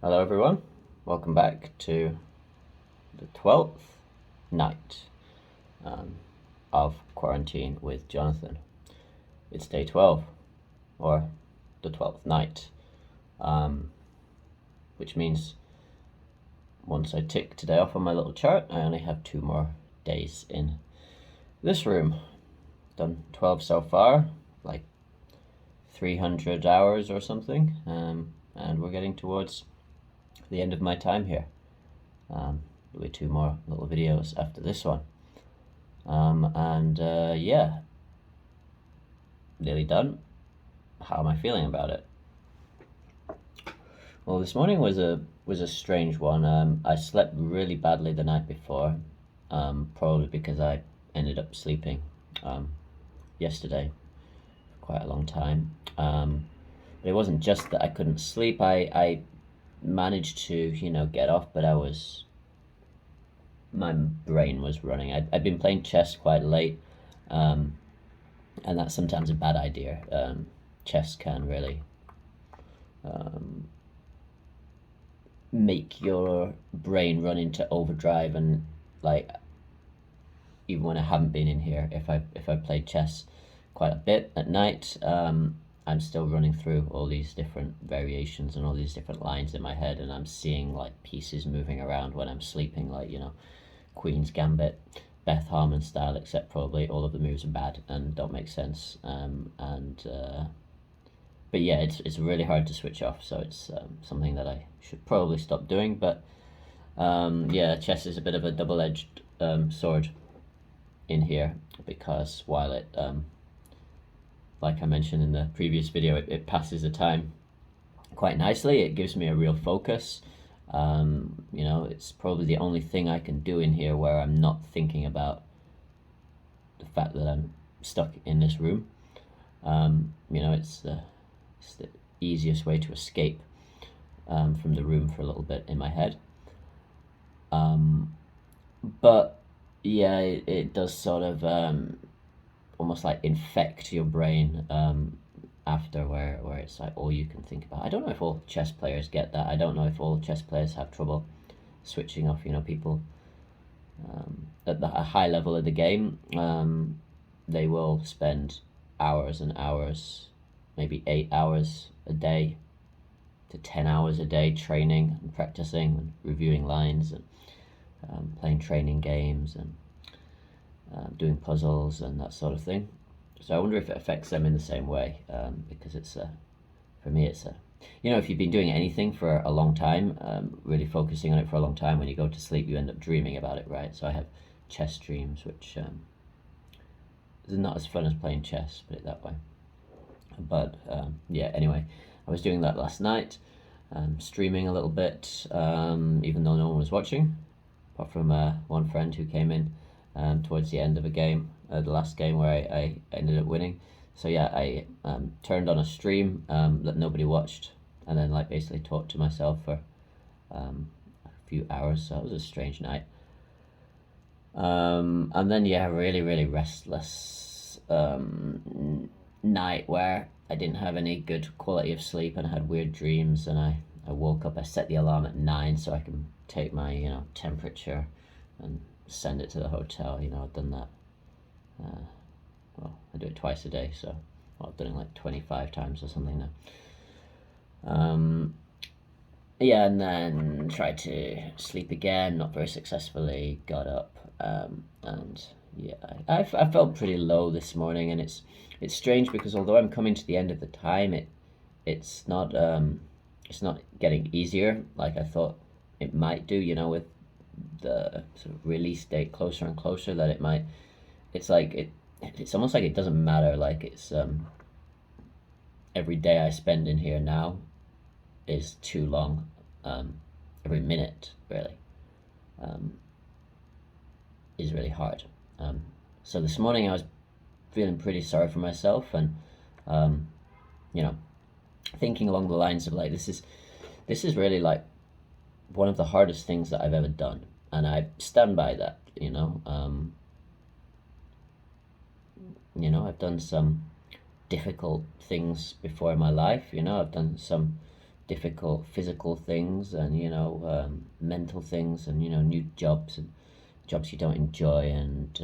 Hello, everyone. Welcome back to the 12th night um, of quarantine with Jonathan. It's day 12, or the 12th night, um, which means once I tick today off on my little chart, I only have 2 more days in this room. Done 12 so far, like 300 hours or something, and we're getting towards the end of my time here. There'll be 2 more little videos after this one. Yeah, nearly done. How am I feeling about it? Well, this morning was a strange one. I slept really badly the night before, probably because I ended up sleeping yesterday for quite a long time. But it wasn't just that I couldn't sleep. I managed to get off, but my brain was running. I'd been playing chess quite late, and that's sometimes a bad idea. Chess can really make your brain run into overdrive, and like even when I haven't been in here, if I played chess quite a bit at night, I'm still running through all these different variations and all these different lines in my head, and I'm seeing like pieces moving around when I'm sleeping, like Queen's Gambit, Beth Harmon style, except probably all of the moves are bad and don't make sense. But yeah, it's really hard to switch off, so it's something that I should probably stop doing. But yeah, chess is a bit of a double-edged sword in here, because while it, like I mentioned in the previous video, it passes the time quite nicely. It gives me a real focus. It's probably the only thing I can do in here where I'm not thinking about the fact that I'm stuck in this room. It's the easiest way to escape from the room for a little bit in my head. But yeah, it does sort of almost like infect your brain after, where it's like all you can think about. I don't know if all chess players get that. I don't know if all chess players have trouble switching off. People at a high level of the game, they will spend hours and hours, maybe 8 hours a day to 10 hours a day training and practicing and reviewing lines and playing training games and doing puzzles and that sort of thing. So I wonder if it affects them in the same way, because for me, if you've been doing anything for a long time, really focusing on it for a long time, when you go to sleep, you end up dreaming about it, right? So I have chess dreams, which is not as fun as playing chess, put it that way. But yeah, anyway, I was doing that last night, streaming a little bit, even though no one was watching, apart from one friend who came in towards the end of a game, the last game where I ended up winning. So yeah, I turned on a stream that nobody watched, and then like basically talked to myself for a few hours. So it was a strange night. And then yeah, really really restless night where I didn't have any good quality of sleep, and I had weird dreams, and I woke up. I set the alarm at 9 so I can take my temperature and send it to the hotel. I've done that. Well, I do it twice a day, so I've done it like 25 times or something now. Yeah, and then tried to sleep again, not very successfully. Got up, and yeah, I felt pretty low this morning, and it's strange because although I'm coming to the end of the time, it's not getting easier like I thought it might do. With the sort of release date closer and closer, that it might. It's like it's almost like it doesn't matter. Like it's every day I spend in here now is too long. Every minute really is really hard. So this morning I was feeling pretty sorry for myself, and thinking along the lines of like this is really like one of the hardest things that I've ever done, and I stand by that. I've done some difficult things before in my life. I've done some difficult physical things and mental things, and new jobs and jobs you don't enjoy, and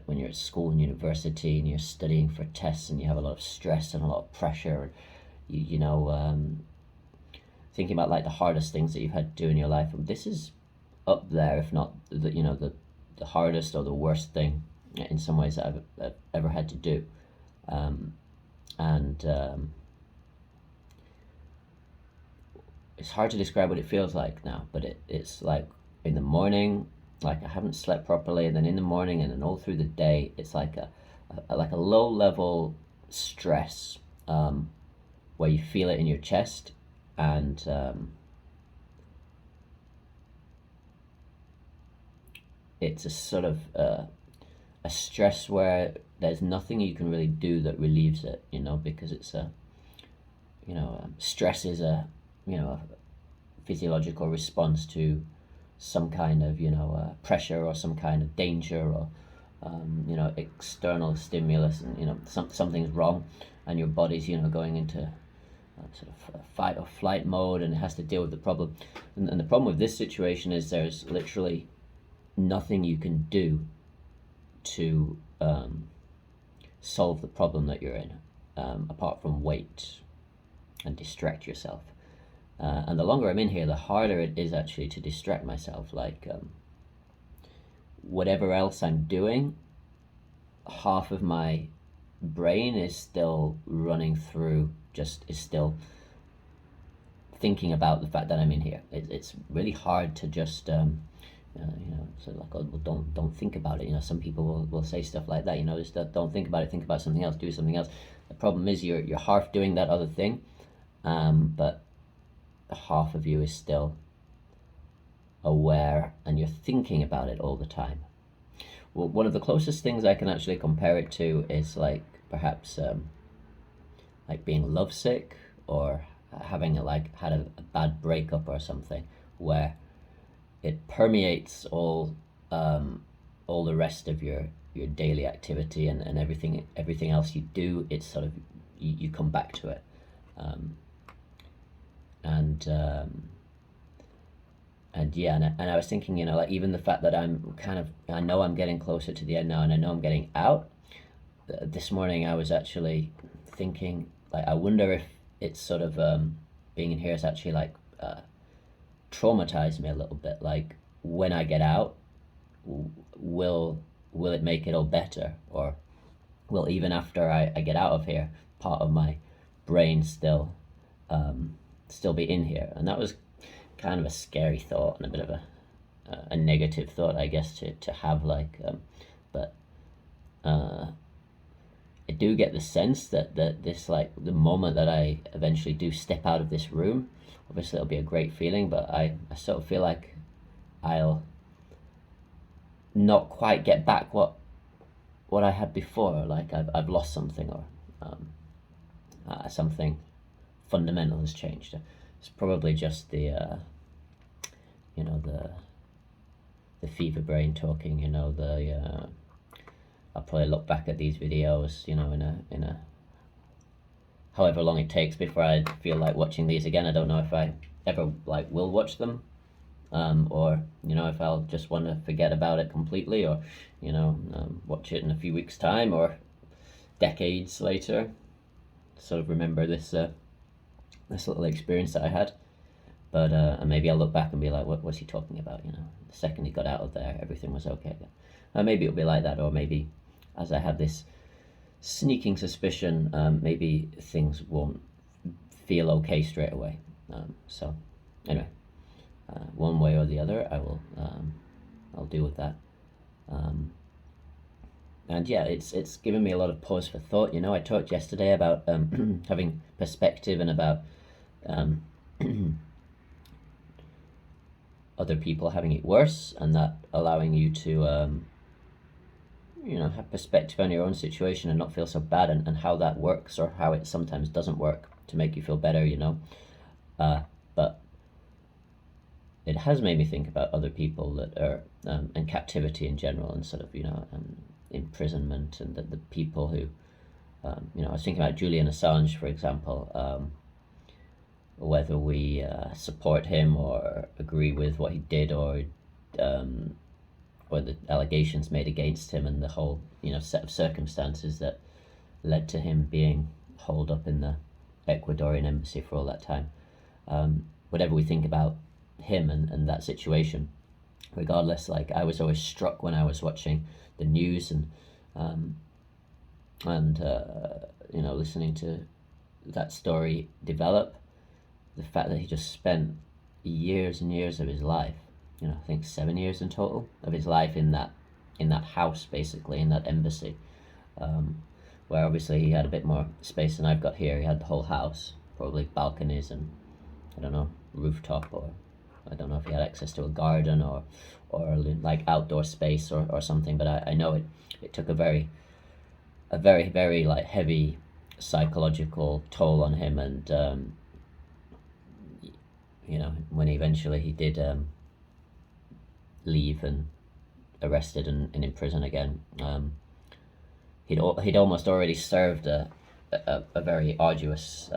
when you're at school and university and you're studying for tests and you have a lot of stress and a lot of pressure, thinking about like the hardest things that you've had to do in your life. This is up there, if not the hardest or the worst thing in some ways that I've ever had to do. And it's hard to describe what it feels like now, but it's like in the morning, like I haven't slept properly, and then in the morning and then all through the day, it's like a low level stress, where you feel it in your chest, and it's a sort of a stress where there's nothing you can really do that relieves it, because it's stress is a physiological response to some kind of pressure or some kind of danger, or external stimulus, and something's wrong, and your body's going into sort of fight or flight mode, and it has to deal with the problem. And the problem with this situation is there's literally nothing you can do to solve the problem that you're in, apart from wait and distract yourself. And the longer I'm in here, the harder it is actually to distract myself. Like whatever else I'm doing, half of my brain is still running through, is still thinking about the fact that I'm in here. It's really hard to just so like, oh, well, don't think about it. Some people will say stuff like that. Just don't think about it. Think about something else. Do something else. The problem is you're half doing that other thing, but half of you is still aware, and you're thinking about it all the time. Well, one of the closest things I can actually compare it to is like perhaps like being lovesick, or having had a bad breakup or something, where it permeates all the rest of your daily activity, and everything else you do. It's sort of you come back to it, and yeah, and I was thinking, like even the fact that I know I'm getting closer to the end now, and I know I'm getting out. This morning I was actually thinking, like, I wonder if it's sort of being in here has actually like traumatized me a little bit. Like, when I get out, will it make it all better, or will, even after I get out of here, part of my brain still be in here? And that was kind of a scary thought, and a bit of a negative thought, I guess, to have, like, but I do get the sense that this, like, the moment that I eventually do step out of this room, obviously it'll be a great feeling, but I sort of feel like I'll not quite get back what I had before. Like I've lost something, or something fundamental has changed. It's probably just the fever brain talking. I'll probably look back at these videos, in a however long it takes before I feel like watching these again. I don't know if I ever will watch them, or if I'll just want to forget about it completely, or watch it in a few weeks' time, or decades later, sort of remember this little experience that I had. But and maybe I'll look back and be like, what was he talking about? The second he got out of there, everything was okay. Maybe it'll be like that, or maybe, as I have this sneaking suspicion, maybe things won't feel okay straight away. So anyway, one way or the other, I'll deal with that. And yeah, it's given me a lot of pause for thought. I talked yesterday about having perspective, and about other people having it worse, and that allowing you to have perspective on your own situation and not feel so bad, and how that works, or how it sometimes doesn't work to make you feel better. But it has made me think about other people that are and captivity in general, and sort of imprisonment, and the people who I was thinking about Julian Assange, for example. whether we support him or agree with what he did, um, or the allegations made against him, and the whole set of circumstances that led to him being holed up in the Ecuadorian embassy for all that time. Whatever we think about him and that situation, regardless, like I was always struck when I was watching the news um, and listening to that story develop, the fact that he just spent years and years of his life, I think 7 years in total of his life in that house, basically in that embassy, where obviously he had a bit more space than I've got here. He had the whole house, probably balconies and I don't know, rooftop, or I don't know if he had access to a garden or like outdoor space or something. But I know it took a very very like heavy psychological toll on him, and when eventually he did leave and arrested and in prison again, he'd almost already served a very arduous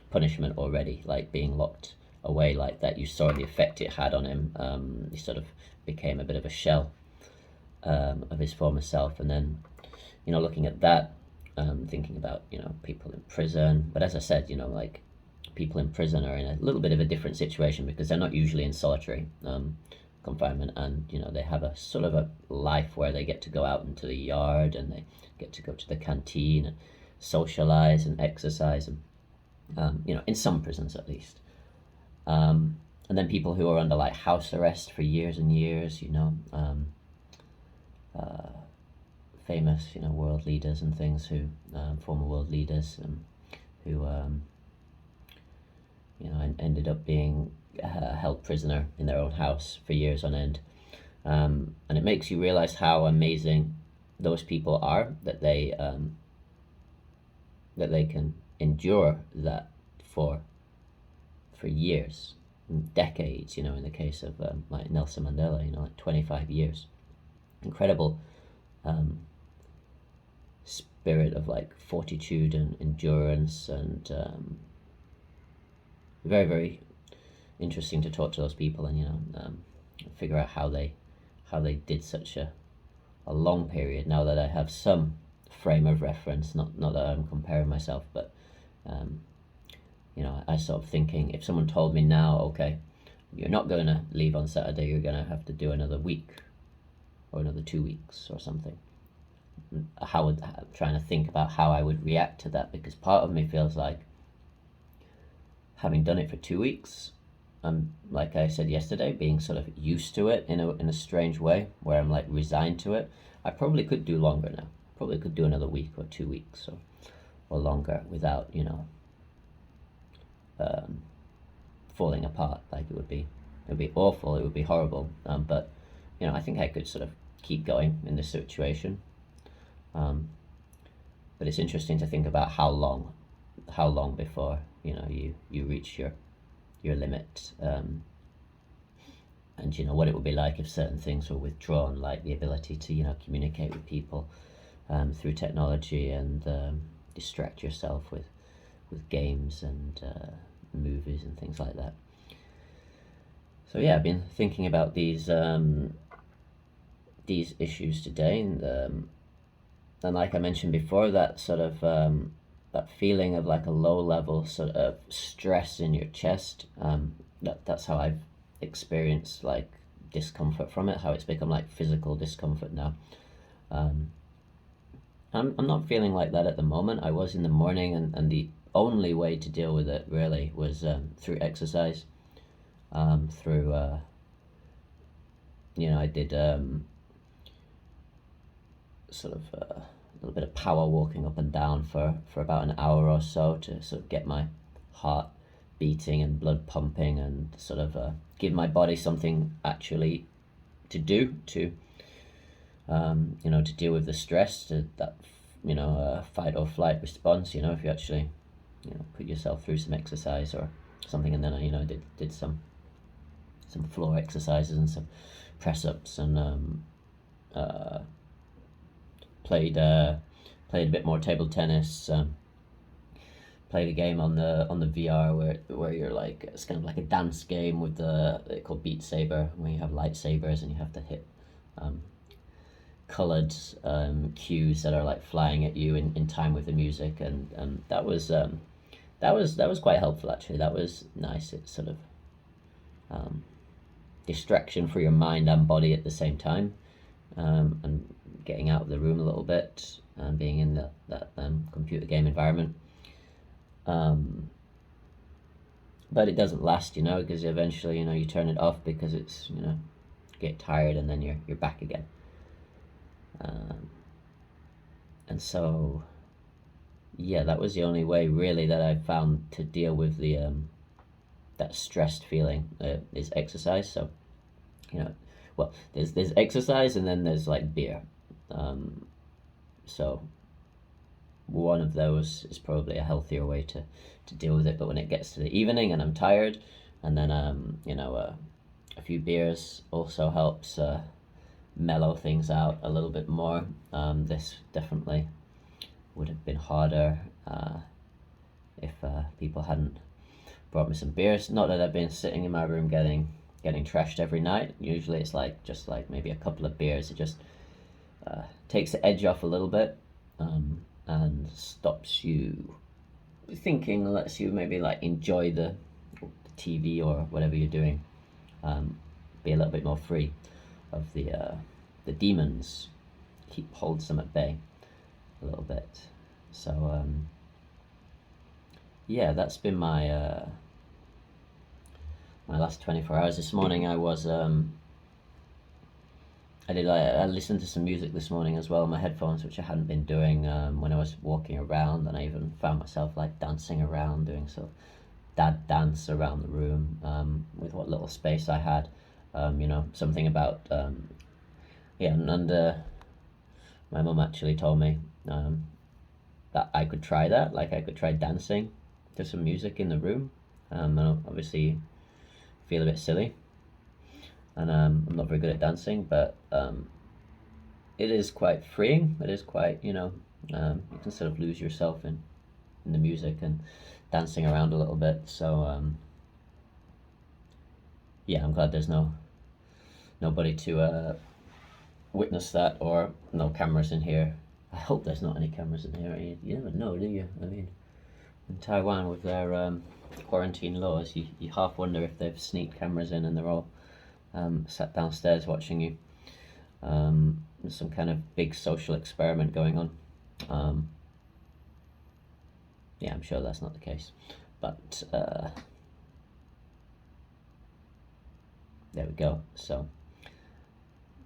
punishment already, like being locked away like that. You saw the effect it had on him. He sort of became a bit of a shell of his former self, and then looking at that, thinking about people in prison. But as I said, like people in prison are in a little bit of a different situation because they're not usually in solitary confinement, and they have a sort of a life where they get to go out into the yard and they get to go to the canteen and socialize and exercise, and in some prisons at least. And then people who are under like house arrest for years and years, famous, world leaders and things who, former world leaders, who, ended up being held prisoner in their own house for years on end. And it makes you realize how amazing those people are, that they can endure that for years, decades. In the case of like Nelson Mandela, like 25 years. Incredible spirit of like fortitude and endurance, and very very interesting to talk to those people and figure out how they did such a long period. Now that I have some frame of reference, not that I'm comparing myself, but I sort of thinking, if someone told me now, okay, you're not going to leave on Saturday, you're going to have to do another week or another 2 weeks or something, trying to think about how I would react to that, because part of me feels like, having done it for 2 weeks, I'm, like I said yesterday, being sort of used to it in a strange way, where I'm like resigned to it. I probably could do longer now. Probably could do another week or 2 weeks or longer without falling apart. Like it would be awful. It would be horrible. But I think I could sort of keep going in this situation. But it's interesting to think about how long before you reach your limit, and what it would be like if certain things were withdrawn, like the ability to communicate with people through technology, and distract yourself with games and movies and things like that. So yeah, I've been thinking about these issues today, and like I mentioned before, that sort of that feeling of like a low level sort of stress in your chest. That's how I've experienced like discomfort from it. How it's become like physical discomfort now. I'm not feeling like that at the moment. I was in the morning, and the only way to deal with it really was through exercise. Through I did sort of a little bit of power walking up and down for about an hour or so, to sort of get my heart beating and blood pumping, and sort of give my body something actually to do to to deal with the stress, to that fight or flight response. If you actually put yourself through some exercise or something, and then I did some floor exercises and some press ups, and played a bit more table tennis, played a game on the VR where you're like, it's kind of like a dance game with it's called Beat Saber, where you have lightsabers and you have to hit um, colored cues that are like flying at you in time with the music, and that was quite helpful actually. That was nice. It's sort of um, distraction for your mind and body at the same time, and getting out of the room a little bit and being in that computer game environment. Um, but it doesn't last, because eventually, you turn it off because it's, get tired and then you're back again. And so, yeah, that was the only way really that I found to deal with the that stressed feeling is exercise. So, well, there's exercise and then there's like beer. So one of those is probably a healthier way to deal with it. But when it gets to the evening and I'm tired, and then a few beers also helps mellow things out a little bit more. This definitely would have been harder if people hadn't brought me some beers. Not that I've been sitting in my room getting trashed every night. Usually it's just like maybe a couple of beers. It just takes the edge off a little bit, and stops you thinking, lets you maybe like enjoy the TV or whatever you're doing, be a little bit more free of the demons, holds them at bay a little bit. So yeah, that's been my my last 24 hours. This morning I was I listened to some music this morning as well on my headphones, which I hadn't been doing when I was walking around, and I even found myself like dancing around, doing sort of dad dance around the room with what little space I had. Something about yeah, and my mum actually told me that I could try that, like I could try dancing to some music in the room. And obviously feel a bit silly, and I'm not very good at dancing, but it is quite freeing. It is quite, you can sort of lose yourself in the music and dancing around a little bit. So yeah, I'm glad there's nobody to witness that, or no cameras in here. I hope there's not any cameras in here. You never know, do you? I mean, in Taiwan with their quarantine laws, you half wonder if they've sneaked cameras in and they're all sat downstairs watching you. There's some kind of big social experiment going on. Yeah, I'm sure that's not the case, but there we go. So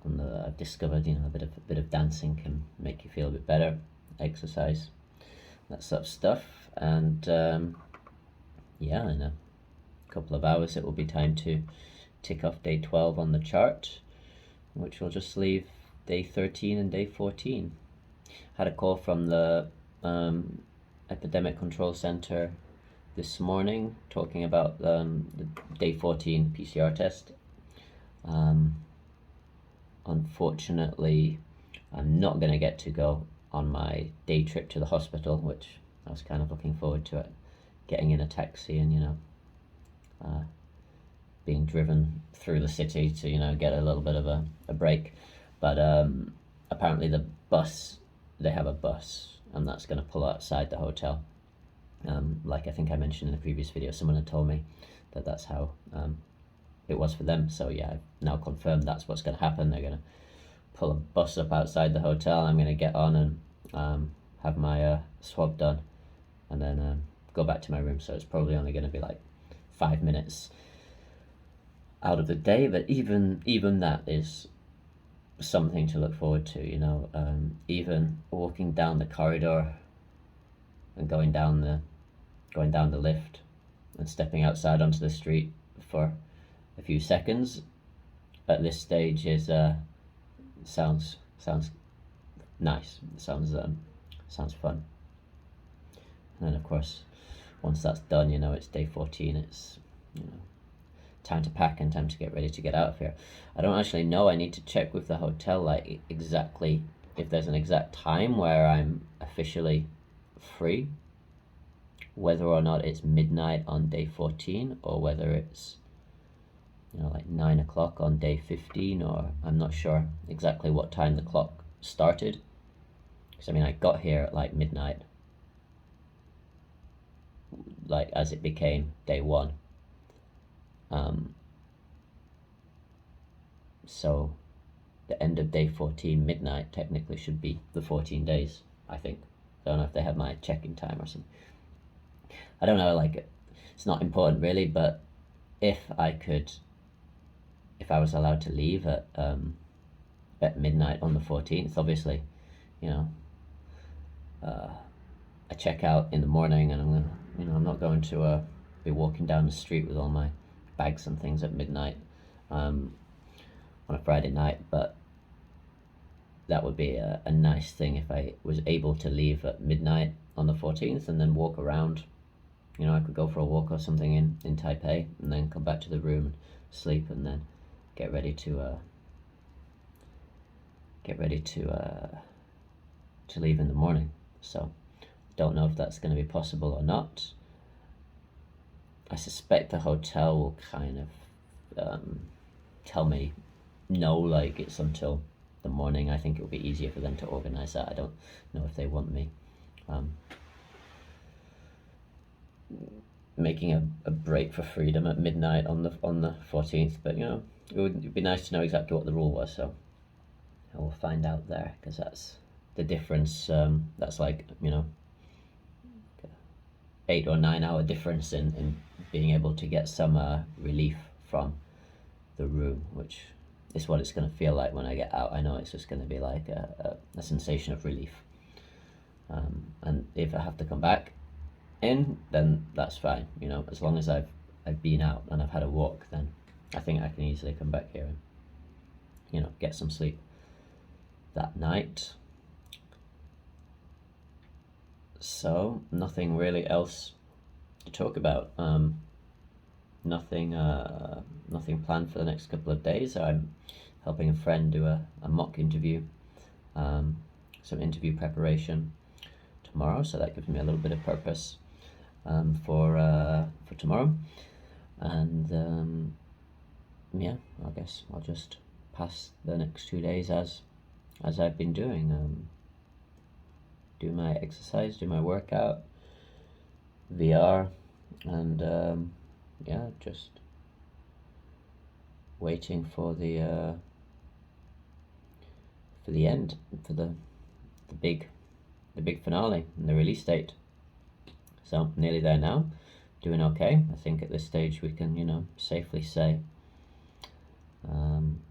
I've discovered, a bit of dancing can make you feel a bit better. Exercise, that sort of stuff, and yeah, in a couple of hours it will be time to tick off day 12 on the chart, which will just leave day 13 and day 14. Had a call from the Epidemic Control Center this morning talking about the day 14 PCR test. Unfortunately, I'm not going to get to go on my day trip to the hospital, which I was kind of looking forward to it, getting in a taxi and being driven through the city to get a little bit of a break. But apparently they have a bus, and that's going to pull outside the hotel. Like I think I mentioned in a previous video, someone had told me that that's how it was for them. So yeah, I've now confirmed that's what's going to happen. They're going to pull a bus up outside the hotel. I'm going to get on and have my swab done, and then go back to my room. So it's probably only going to be like 5 minutes out of the day, but even that is something to look forward to. Even walking down the corridor and going down the lift and stepping outside onto the street for a few seconds at this stage is sounds nice. Sounds fun. And then of course, once that's done, it's day 14. It's time to pack and time to get ready to get out of here. I don't actually know. I need to check with the hotel, like exactly if there's an exact time where I'm officially free. whether or not it's midnight on day 14 or whether it's, you know, like 9 o'clock on day 15, or I'm not sure exactly what time the clock started. Because I mean, I got here at like midnight, like as it became day 1. So the end of day 14 midnight technically should be the 14 days, I think. I don't know if they have my check-in time or something. I don't know, like, it's not important really, but if I was allowed to leave at midnight on the 14th, obviously, you know, I check out in the morning, and I'm not going to be walking down the street with all my bags and things at midnight on a Friday night. But that would be a nice thing if I was able to leave at midnight on the 14th and then walk around. You know, I could go for a walk or something in Taipei and then come back to the room and sleep, and then get ready to leave in the morning. So don't know if that's going to be possible or not. I suspect the hotel will kind of tell me no, like it's until the morning. I think it will be easier for them to organize that. I don't know if they want me making a break for freedom at midnight on the 14th, but you know, it'd be nice to know exactly what the rule was. So I will find out there, because that's the difference. That's like, you know, 8 or 9 hour difference in being able to get some relief from the room, which is what it's going to feel like when I get out. I know it's just going to be like a sensation of relief. And if I have to come back in, then that's fine. You know, as long as I've been out and I've had a walk, then I think I can easily come back here and, you know, get some sleep that night. So nothing really else to talk about. Nothing planned for the next couple of days. I'm helping a friend do a mock interview, some interview preparation tomorrow, so that gives me a little bit of purpose for tomorrow. And yeah, I guess I'll just pass the next 2 days as I've been doing. Do my exercise, do my workout, VR, and yeah, just waiting for the end, for the big finale and the release date. So nearly there now, doing okay. I think at this stage we can, you know, safely say I'm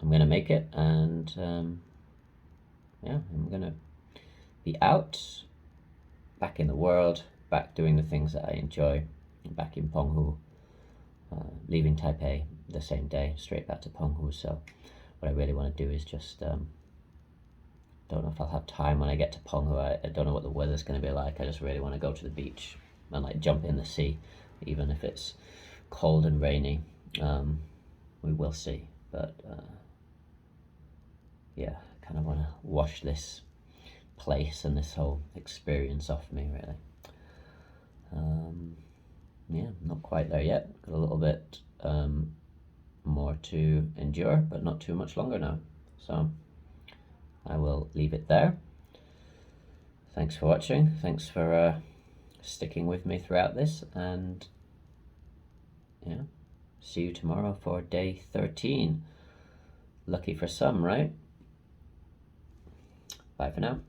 gonna make it, and yeah, I'm gonna be out, back in the world, back doing the things that I enjoy, back in Penghu, leaving Taipei the same day, straight back to Penghu. So what I really want to do is just, don't know if I'll have time when I get to Penghu. I don't know what the weather's going to be like. I just really want to go to the beach and like jump in the sea, even if it's cold and rainy. We will see, but yeah, I kind of want to wash this place and this whole experience off me, really. Yeah, not quite there yet. Got a little bit more to endure, but not too much longer now. So I will leave it there. Thanks for watching. Thanks for sticking with me throughout this, and yeah, see you tomorrow for day 13. Lucky for some, right? Bye for now.